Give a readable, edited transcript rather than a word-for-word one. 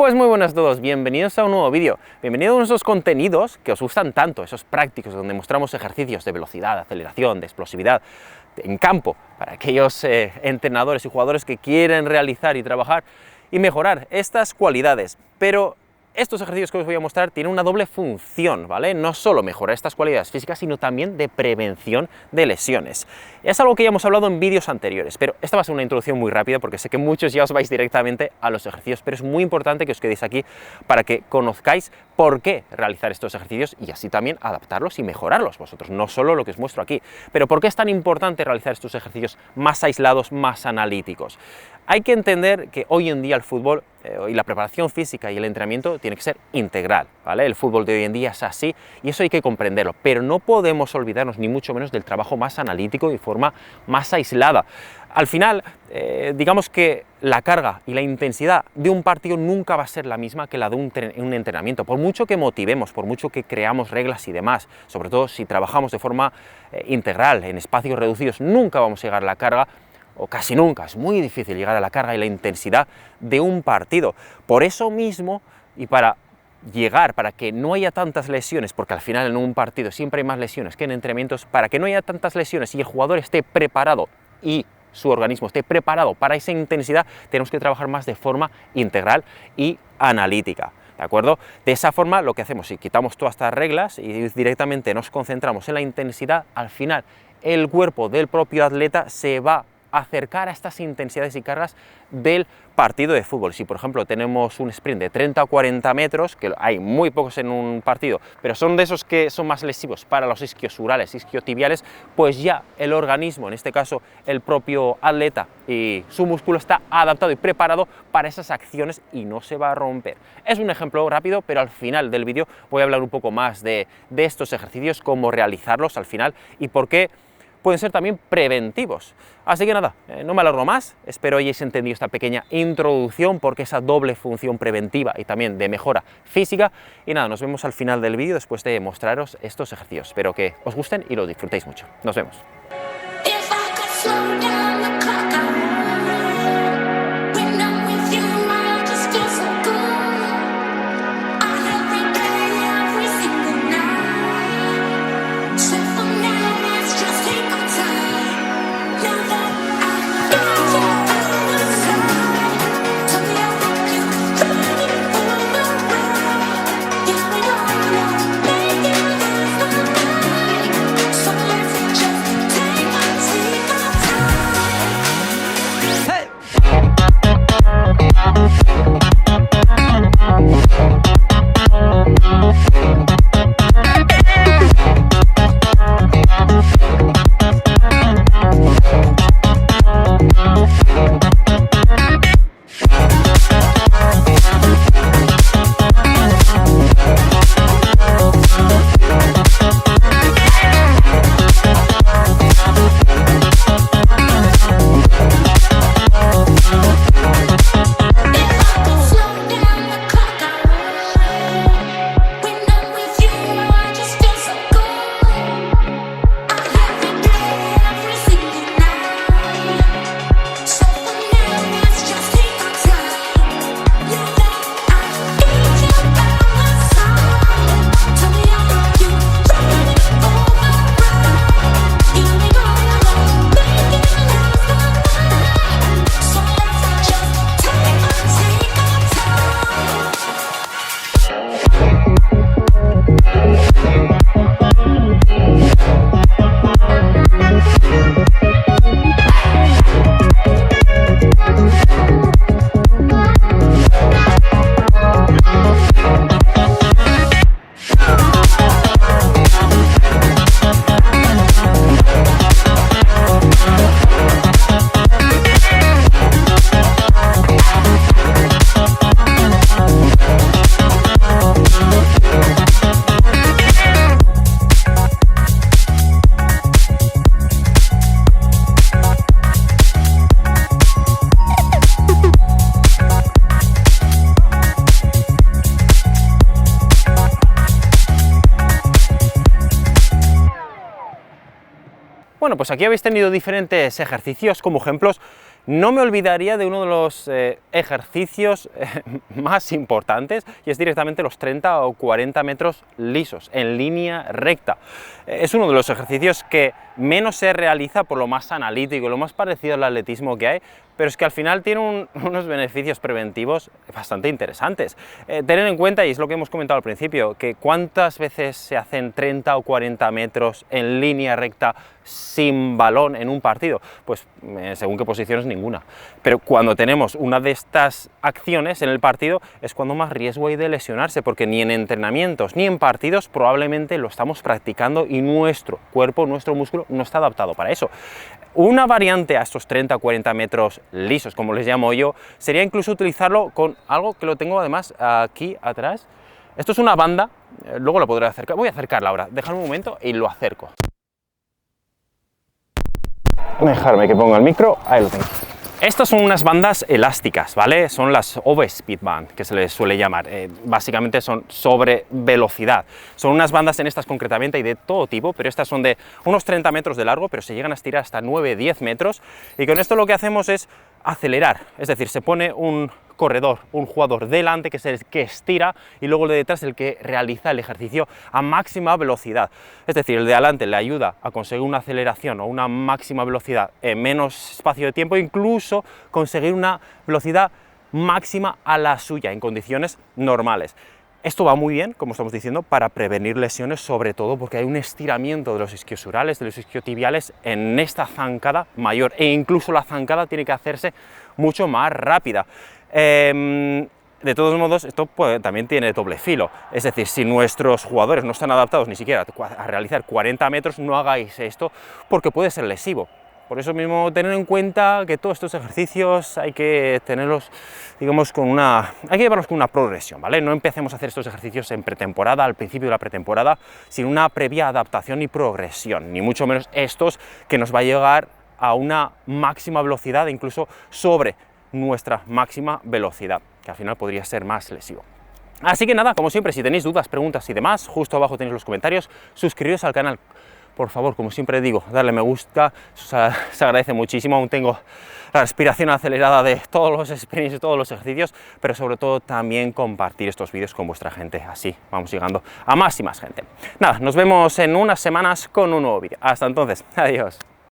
Pues muy buenas a todos, bienvenidos a un nuevo vídeo, bienvenidos a esos contenidos que os gustan tanto, esos prácticos donde mostramos ejercicios de velocidad, de aceleración, de explosividad en campo, para aquellos entrenadores y jugadores que quieren realizar y trabajar y mejorar estas cualidades. Pero estos ejercicios que os voy a mostrar tienen una doble función, ¿vale? No solo mejorar estas cualidades físicas, sino también de prevención de lesiones. Es algo que ya hemos hablado en vídeos anteriores, pero esta va a ser una introducción muy rápida porque sé que muchos ya os vais directamente a los ejercicios, pero es muy importante que os quedéis aquí para que conozcáis por qué realizar estos ejercicios y así también adaptarlos y mejorarlos vosotros, no solo lo que os muestro aquí. Pero ¿por qué es tan importante realizar estos ejercicios más aislados, más analíticos? Hay que entender que hoy en día el fútbol y la preparación física y el entrenamiento tiene que ser integral, ¿vale? El fútbol de hoy en día es así y eso hay que comprenderlo, pero no podemos olvidarnos ni mucho menos del trabajo más analítico y de forma más aislada. Al final, digamos que la carga y la intensidad de un partido nunca va a ser la misma que la de un entrenamiento, por mucho que motivemos, por mucho que creamos reglas y demás, sobre todo si trabajamos de forma integral, en espacios reducidos, nunca vamos a llegar a la carga, o casi nunca, es muy difícil llegar a la carga y la intensidad de un partido. Por eso mismo, y para que no haya tantas lesiones, porque al final en un partido siempre hay más lesiones que en entrenamientos, para que no haya tantas lesiones y el jugador esté preparado y su organismo esté preparado para esa intensidad, tenemos que trabajar más de forma integral y analítica. ¿De acuerdo? De esa forma lo que hacemos, si quitamos todas estas reglas y directamente nos concentramos en la intensidad, al final el cuerpo del propio atleta se va acercar a estas intensidades y cargas del partido de fútbol. Si por ejemplo tenemos un sprint de 30 o 40 metros, que hay muy pocos en un partido, pero son de esos que son más lesivos para los isquiosurales, isquiotibiales, pues ya el organismo, en este caso el propio atleta y su músculo está adaptado y preparado para esas acciones y no se va a romper. Es un ejemplo rápido, pero al final del vídeo voy a hablar un poco más de estos ejercicios, cómo realizarlos al final y por qué pueden ser también preventivos. Así que nada, no me alargo más, espero hayáis entendido esta pequeña introducción porque esa doble función preventiva y también de mejora física. Y nada, nos vemos al final del vídeo después de mostraros estos ejercicios. Espero que os gusten y los disfrutéis mucho. Nos vemos. Bueno, pues aquí habéis tenido diferentes ejercicios como ejemplos no me olvidaría de uno de los ejercicios más importantes, y es directamente los 30 o 40 metros lisos, en línea recta. Es uno de los ejercicios que menos se realiza por lo más analítico, lo más parecido al atletismo que hay, pero es que al final tiene unos beneficios preventivos bastante interesantes. Tener en cuenta, y es lo que hemos comentado al principio, que cuántas veces se hacen 30 o 40 metros en línea recta sin balón en un partido, pues según qué posiciones, ninguna. Pero cuando tenemos una de estas acciones en el partido es cuando más riesgo hay de lesionarse, porque ni en entrenamientos ni en partidos probablemente lo estamos practicando y nuestro cuerpo, nuestro músculo no está adaptado para eso. Una variante a estos 30 o 40 metros lisos, como les llamo yo, sería incluso utilizarlo con algo que lo tengo además aquí atrás. Esto es una banda, luego lo podré acercar, voy a acercarla ahora, dejadme un momento y lo acerco. Dejarme que ponga el micro, ahí lo tengo. Estas son unas bandas elásticas, ¿vale? Son las Overspeed Band, que se les suele llamar. Básicamente son sobre velocidad. Son unas bandas, en estas concretamente, y de todo tipo, pero estas son de unos 30 metros de largo, pero se llegan a estirar hasta 9-10 metros. Y con esto lo que hacemos es acelerar, es decir, se pone un corredor, un jugador delante, que es el que estira, y luego el de detrás el que realiza el ejercicio a máxima velocidad. Es decir, el de adelante le ayuda a conseguir una aceleración o una máxima velocidad en menos espacio de tiempo, incluso conseguir una velocidad máxima a la suya en condiciones normales. Esto va muy bien, como estamos diciendo, para prevenir lesiones, sobre todo porque hay un estiramiento de los isquiosurales, de los isquiotibiales en esta zancada mayor, e incluso la zancada tiene que hacerse mucho más rápida. De todos modos, esto también tiene doble filo, es decir, si nuestros jugadores no están adaptados ni siquiera a realizar 40 metros, no hagáis esto porque puede ser lesivo. Por eso mismo, tener en cuenta que todos estos ejercicios hay que tenerlos, digamos, hay que llevarlos con una progresión, ¿vale? No empecemos a hacer estos ejercicios en pretemporada, al principio de la pretemporada, sin una previa adaptación y progresión, ni mucho menos estos que nos va a llegar a una máxima velocidad, incluso sobre nuestra máxima velocidad, que al final podría ser más lesivo. Así que nada, como siempre, si tenéis dudas, preguntas y demás, justo abajo tenéis los comentarios, suscribiros al canal. Por favor, como siempre digo, darle me gusta, se agradece muchísimo. Aún tengo la respiración acelerada de todos los sprints, de todos los ejercicios, pero sobre todo también compartir estos vídeos con vuestra gente, así vamos llegando a más y más gente. Nada, nos vemos en unas semanas con un nuevo vídeo. Hasta entonces, adiós.